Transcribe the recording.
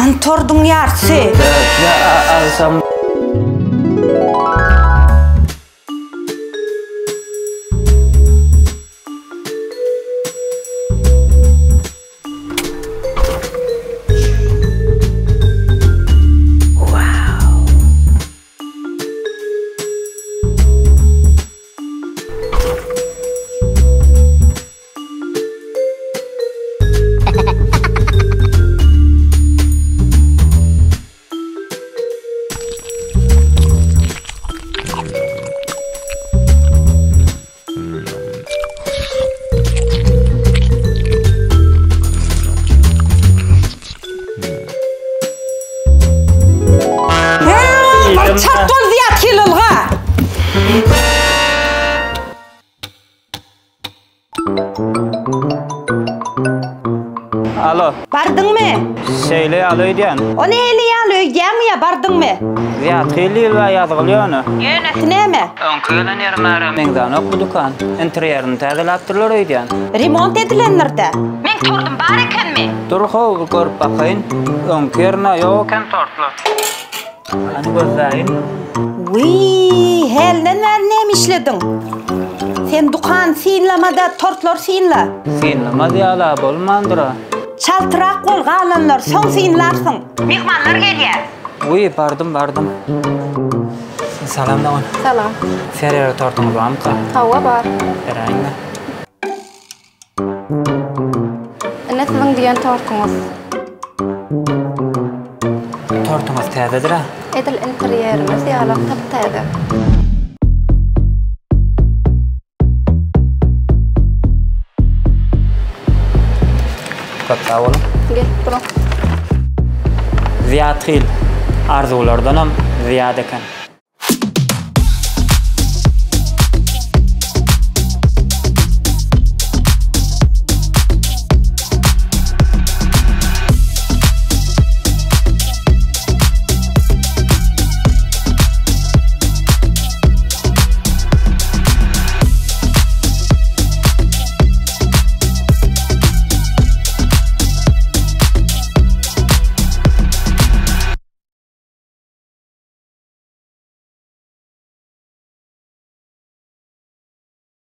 Kantordun yarısı. Ya alsam. Çarptol ziyat kililga. Alo. Bardın mı? Söyle aloydiyan. O neyle yalıyor? Gelmiyor bardın mı? Ziyat hilil ve yazgılıyor onu. Yönetine mi? Önköylen yermara. Mengdan ok bu dukan. Interyerini tağılattırlar oydiyan. Remont edilenlerde. Men tordum bari eken mi? Dur hov görüp bakayın. Önkörna yok. Ken tortlar. Hani gözleyin. Uy, helden neymişledin? Sen dukan sinlamada tortlar sinla. Sinlemaz yala bolmandıra. Çaltırak kolga alanlar son sinlarsın. Mihmanlar geliyor. Uy bardım. Salam da on. Salam. Ferere tortunuz var mı ka? Hava var. Erayın da. Ne sizin diyen tortunuz? Tortunuz təzədir ha? Edil interyerimiz yalak taptaydı. Katta oğlum. Gel bura. Ziyad xil arzulardan ham ziyad ekan.